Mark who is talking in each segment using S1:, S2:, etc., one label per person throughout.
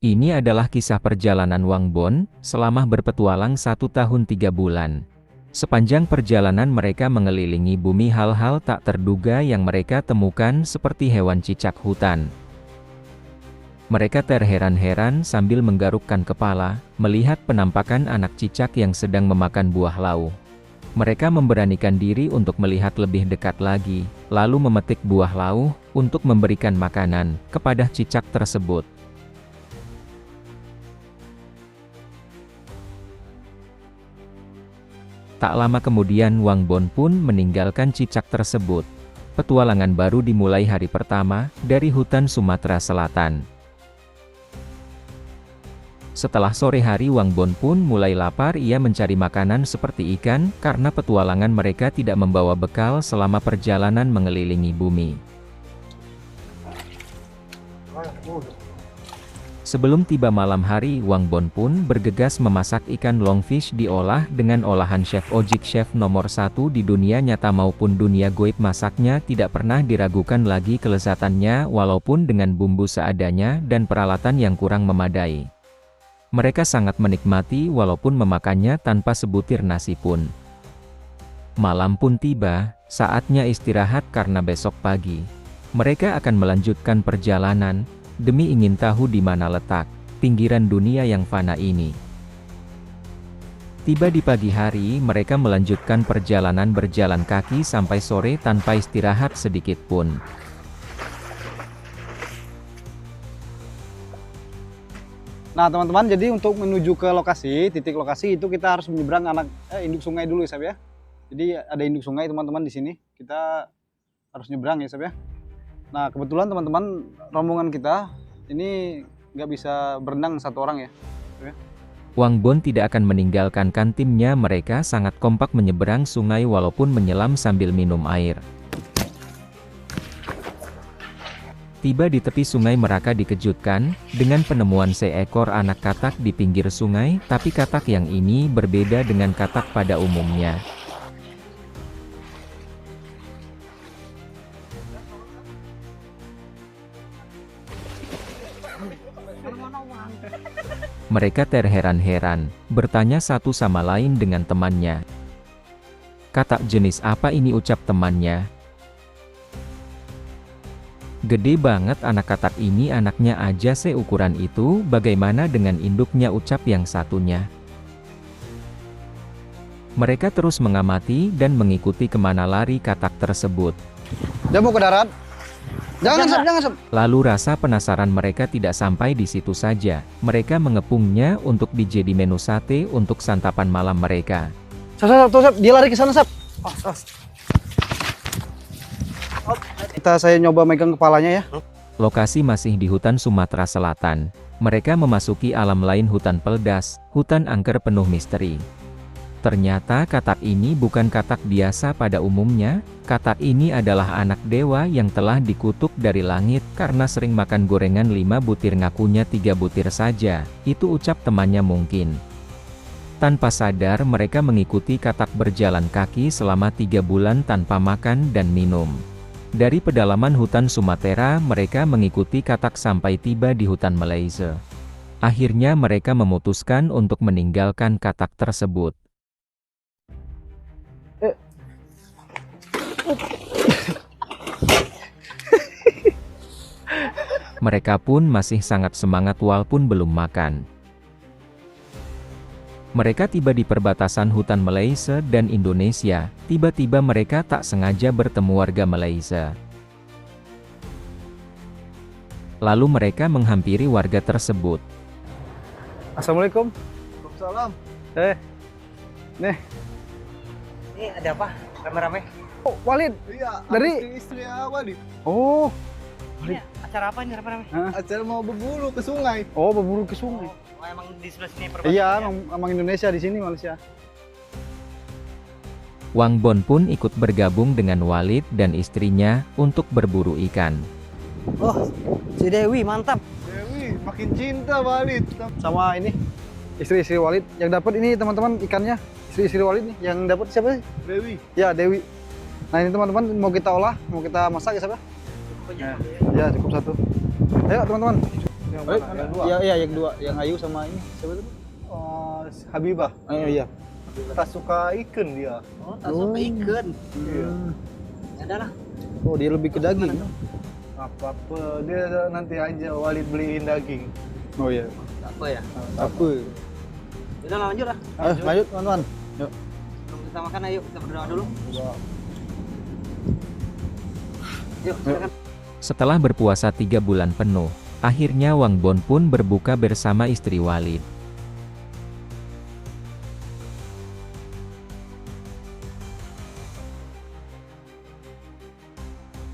S1: Ini adalah kisah perjalanan Wang Bon selama berpetualang 1 tahun 3 bulan. Sepanjang perjalanan mereka mengelilingi bumi, hal-hal tak terduga yang mereka temukan seperti hewan cicak hutan. Mereka terheran-heran sambil menggarukkan kepala, melihat penampakan anak cicak yang sedang memakan buah lauh. Mereka memberanikan diri untuk melihat lebih dekat lagi, lalu memetik buah lauh untuk memberikan makanan kepada cicak tersebut. Tak lama kemudian Wang Bon pun meninggalkan cicak tersebut. Petualangan baru dimulai hari pertama, dari hutan Sumatera Selatan. Setelah sore hari Wang Bon pun mulai lapar, ia mencari makanan seperti ikan, karena petualangan mereka tidak membawa bekal selama perjalanan mengelilingi bumi. Sebelum tiba malam hari, Wang Bon pun bergegas memasak ikan longfish diolah dengan olahan chef Ojik, chef nomor 1 di dunia nyata maupun dunia goib. Masaknya tidak pernah diragukan lagi kelezatannya walaupun dengan bumbu seadanya dan peralatan yang kurang memadai. Mereka sangat menikmati walaupun memakannya tanpa sebutir nasi pun. Malam pun tiba, saatnya istirahat karena besok pagi mereka akan melanjutkan perjalanan, demi ingin tahu di mana letak pinggiran dunia yang fana ini. Tiba di pagi hari, mereka melanjutkan perjalanan berjalan kaki sampai sore tanpa istirahat sedikit pun.
S2: Nah teman-teman, jadi untuk menuju ke lokasi, titik lokasi itu kita harus menyeberang induk sungai dulu ya Sob ya. Jadi ada induk sungai teman-teman di sini, kita harus nyebrang ya Sob ya. Nah kebetulan teman-teman rombongan kita ini nggak bisa berenang satu orang ya.
S1: Wang Bon tidak akan meninggalkan timnya, mereka sangat kompak menyeberang sungai walaupun menyelam sambil minum air. Tiba di tepi sungai, mereka dikejutkan dengan penemuan seekor anak katak di pinggir sungai, tapi katak yang ini berbeda dengan katak pada umumnya. Mereka terheran-heran, bertanya satu sama lain dengan temannya. Katak jenis apa ini, ucap temannya. Gede banget anak katak ini, anaknya aja seukuran itu, bagaimana dengan induknya, ucap yang satunya. Mereka terus mengamati dan mengikuti kemana lari katak tersebut.
S2: Dia mau ke darat. Jangan Sob.
S1: Lalu rasa penasaran mereka tidak sampai di situ saja. Mereka mengepungnya untuk dijadi menu sate untuk santapan malam mereka.
S2: Sob, dia lari ke sana Sob. Saya nyoba megang kepalanya ya.
S1: Lokasi masih di hutan Sumatera Selatan. Mereka memasuki alam lain, hutan peldas, hutan angker penuh misteri. Ternyata katak ini bukan katak biasa pada umumnya. Katak ini adalah anak dewa yang telah dikutuk dari langit karena sering makan gorengan 5 butir, ngakunya 3 butir saja. Itu ucap temannya. Mungkin tanpa sadar mereka mengikuti katak berjalan kaki selama 3 bulan tanpa makan dan minum. Dari pedalaman hutan Sumatera mereka mengikuti katak sampai tiba di hutan Malaysia. Akhirnya mereka memutuskan untuk meninggalkan katak tersebut. Mereka pun masih sangat semangat walaupun belum makan. Mereka tiba di perbatasan hutan Malaysia dan Indonesia. Tiba-tiba mereka tak sengaja bertemu warga Malaysia. Lalu mereka menghampiri warga tersebut.
S2: Assalamualaikum. Waalaikumsalam. Nih.
S3: Ini ada apa? Rame-rame?
S2: Oh, Walid.
S4: Iya,
S2: Dari
S4: istri Walid.
S2: Oh,
S3: Ini acara apa ini rame-rame?
S4: Acara mau berburu ke sungai.
S2: oh berburu ke sungai.
S3: Oh, emang di sebelah sini perbatasan?
S2: Iya, emang Indonesia di sini, Malaysia.
S1: Wang Bon pun ikut bergabung dengan Walid dan istrinya untuk berburu ikan.
S3: Oh, si Dewi mantap.
S4: Dewi makin cinta Walid.
S2: Sama ini istri-istri Walid yang dapat ini teman-teman ikannya. Istri-istri Walid nih yang dapat siapa sih?
S4: Dewi.
S2: Ya, Dewi. Nah, ini teman-teman mau kita olah, mau kita masak ya, siapa?
S3: Ya.
S2: Ya, cukup satu. Ayo teman-teman.
S4: Ya. Yang mana? Yang dua?
S2: Iya, iya, yang dua, yang Ayu sama ini. Siapa itu?
S4: Habibah.
S2: Iya.
S4: Tak suka ikan dia.
S3: Oh, tak suka ikan.
S4: Iya.
S3: Ya udah lah.
S2: Oh, dia lebih ke daging.
S4: Apa-apa dia nanti aja Walid beliin daging.
S2: Oh iya.
S3: Apa ya?
S2: Apa?
S3: Ya udah lanjut lah.
S2: Lanjut, teman-teman. Yuk.
S3: Sebelum kita makan, ayo kita berdoa dulu. Yuk, silakan.
S1: Setelah berpuasa 3 bulan penuh, akhirnya Wang Bon pun berbuka bersama istri Walid.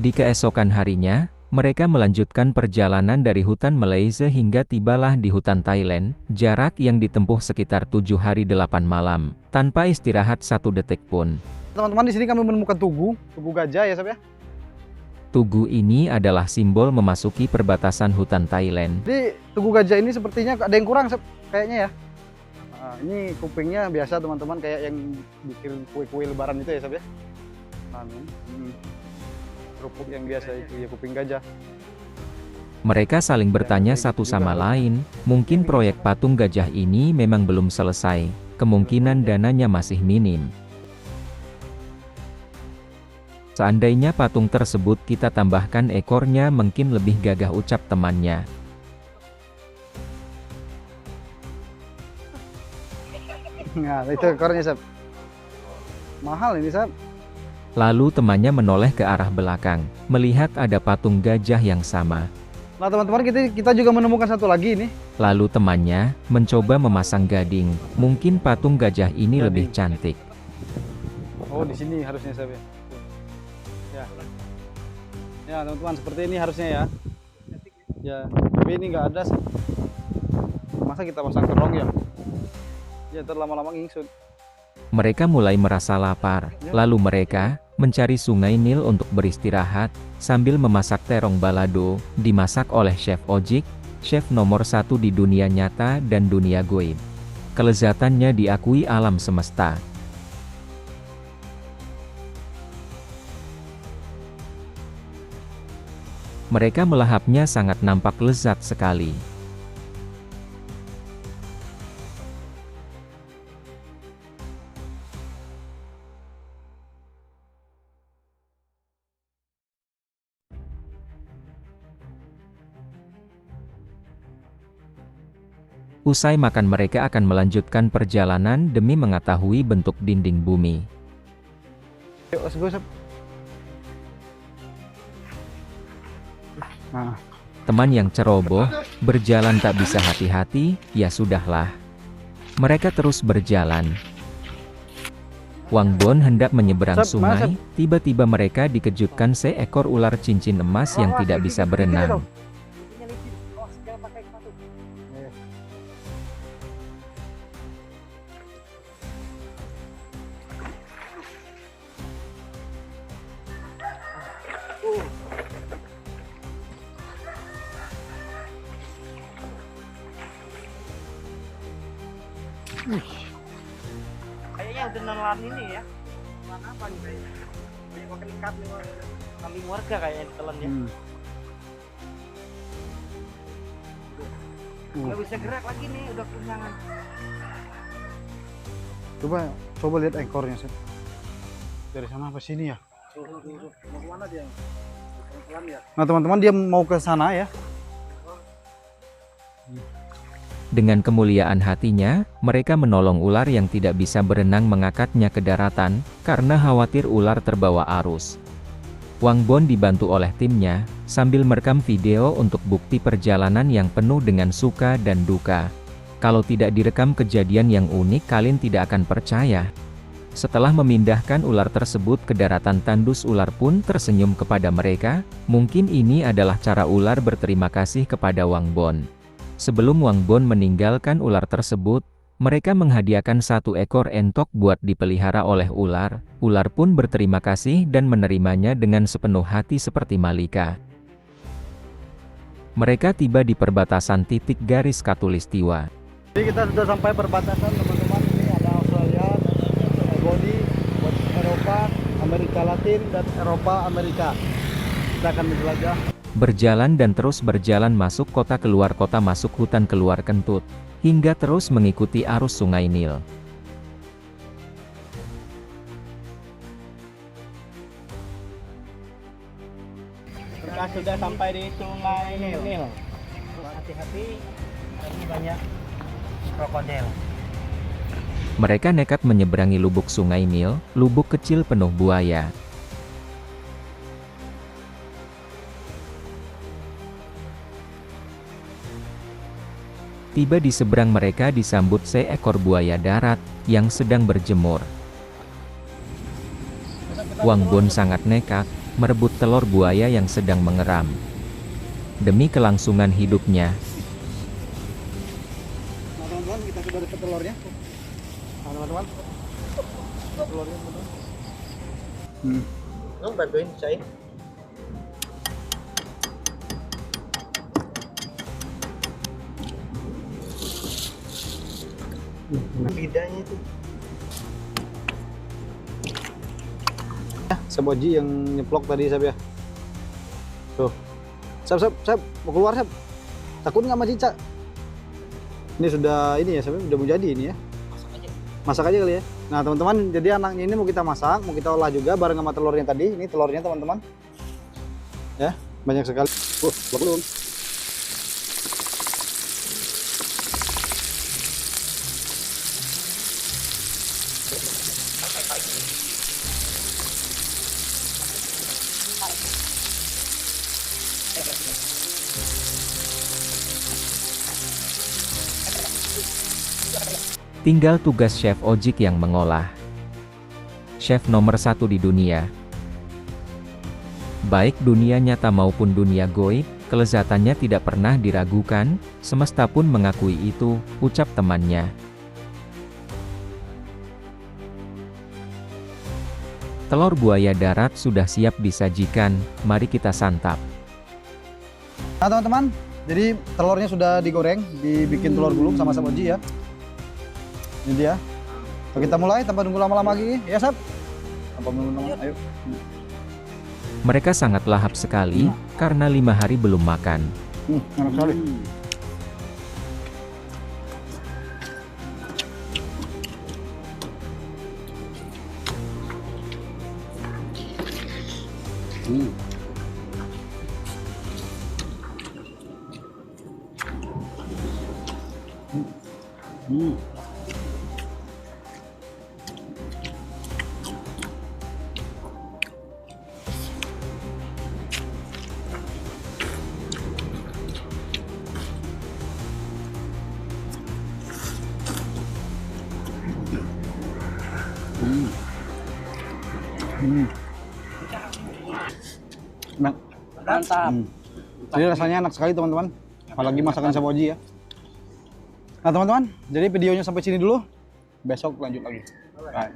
S1: Di keesokan harinya, mereka melanjutkan perjalanan dari hutan Malaysia hingga tibalah di hutan Thailand, jarak yang ditempuh sekitar 7 hari 8 malam, tanpa istirahat 1 detik pun.
S2: Teman-teman, di sini kami menemukan tugu gajah ya, Sob ya.
S1: Tugu ini adalah simbol memasuki perbatasan hutan Thailand.
S2: Jadi tugu gajah ini sepertinya ada yang kurang, Sob, kayaknya ya. Nah, ini kupingnya biasa teman-teman, kayak yang bikin kue-kue lebaran itu ya, Sob ya. Kerupuk yang biasa itu ya, kuping gajah.
S1: Mereka saling bertanya satu sama lain, mungkin proyek patung gajah ini memang belum selesai, kemungkinan dananya masih minim. Seandainya patung tersebut kita tambahkan ekornya mungkin lebih gagah, ucap temannya.
S2: Nah, itu ekornya, Sob. Mahal ini, Sob.
S1: Lalu temannya menoleh ke arah belakang, melihat ada patung gajah yang sama.
S2: Nah, teman-teman, kita juga menemukan satu lagi ini.
S1: Lalu temannya mencoba memasang gading, mungkin patung gajah ini lebih cantik.
S2: Oh, di sini harusnya, Sob ya. Ya. Ya, teman-teman, seperti ini harusnya ya. Ya, tapi ini nggak ada, Sob. Masa kita pasang kerong ya? Ya, terlama-lama ngingsut.
S1: Mereka mulai merasa lapar, lalu mereka mencari sungai Nil untuk beristirahat, sambil memasak terong balado, dimasak oleh Chef Ojik, chef nomor 1 di dunia nyata dan dunia goib. Kelezatannya diakui alam semesta. Mereka melahapnya sangat nampak lezat sekali. Usai makan mereka akan melanjutkan perjalanan demi mengetahui bentuk dinding bumi.
S2: Yuk, let's go, Sob. Nah,
S1: Teman yang ceroboh, berjalan tak bisa hati-hati, ya sudahlah. Mereka terus berjalan. Wang Bon hendak menyeberang
S2: Sob, mana,
S1: sungai, tiba-tiba mereka dikejutkan seekor ular cincin emas yang tidak bisa berenang.
S3: Kayaknya udah nelan ini ya. Nelan apa nih kayaknya? Kayak makan ikan nih, kambing warga kayaknya ditelan ya. Nggak bisa gerak lagi nih, udah kekenyangan.
S2: coba lihat ekornya, Sob. Dari sana apa sini ya?
S4: Mau kemana dia? Pelan ya?
S2: Nah, teman-teman, dia mau ke sana ya.
S1: Dengan kemuliaan hatinya, mereka menolong ular yang tidak bisa berenang mengangkatnya ke daratan, karena khawatir ular terbawa arus. Wang Bon dibantu oleh timnya, sambil merekam video untuk bukti perjalanan yang penuh dengan suka dan duka. Kalau tidak direkam kejadian yang unik, kalian tidak akan percaya. Setelah memindahkan ular tersebut ke daratan, tandus ular pun tersenyum kepada mereka. Mungkin ini adalah cara ular berterima kasih kepada Wang Bon. Sebelum Wang Bon meninggalkan ular tersebut, mereka menghadiahkan 1 ekor entok buat dipelihara oleh ular. Ular pun berterima kasih dan menerimanya dengan sepenuh hati seperti Malika. Mereka tiba di perbatasan titik garis khatulistiwa.
S2: Jadi kita sudah sampai perbatasan, teman-teman. Ini ada Australia, Bodi, Eropa, Amerika Latin, dan Eropa Amerika. Kita akan menjelajah
S1: Berjalan dan terus berjalan masuk kota keluar kota masuk hutan keluar kentut, hingga terus mengikuti arus sungai Nil.
S3: Mereka sudah sampai di sungai Nil. Hati-hati, ini banyak krokodil.
S1: Mereka nekat menyeberangi lubuk sungai Nil, lubuk kecil penuh buaya. Tiba di seberang mereka disambut seekor buaya darat, yang sedang berjemur. Wang Bon sangat nekat, merebut telur buaya yang sedang mengeram. Demi kelangsungan hidupnya,
S2: Nah teman-teman, kita sudah dapat telurnya. Nah teman-teman, telurnya teman-teman.
S3: Kamu bantuin saya. Lidahnya itu.
S2: Seboji yang nyeplok tadi Sab ya. Tuh. Sab, mau keluar Sab. Takut nggak sama cicak? Ini sudah ini ya Sab, udah mau jadi ini ya. Masak aja kali ya. Nah teman-teman, jadi anaknya ini mau kita masak, mau kita olah juga bareng sama telurnya tadi. Ini telurnya teman-teman. Ya, banyak sekali. Belum.
S1: tinggal tugas chef Ojik yang mengolah. Chef nomor 1 di dunia. Baik dunia nyata maupun dunia goib, kelezatannya tidak pernah diragukan, semesta pun mengakui itu, ucap temannya. Telur buaya darat sudah siap disajikan, mari kita santap.
S2: Nah teman-teman, jadi telurnya sudah digoreng, dibikin telur gulung sama Sab Oji ya. Ini dia. Oke, kita mulai tanpa nunggu lama-lama lagi, ya Sab? Tanpa nunggu lama, ayo.
S1: Mereka sangat lahap sekali, karena 5 hari belum makan.
S2: Enak sekali. Enak.
S3: Mantap.
S2: Jadi rasanya enak sekali teman-teman. Apalagi masakan Sab Oji ya. Nah teman-teman, jadi videonya sampai sini dulu. Besok lanjut lagi. Bye.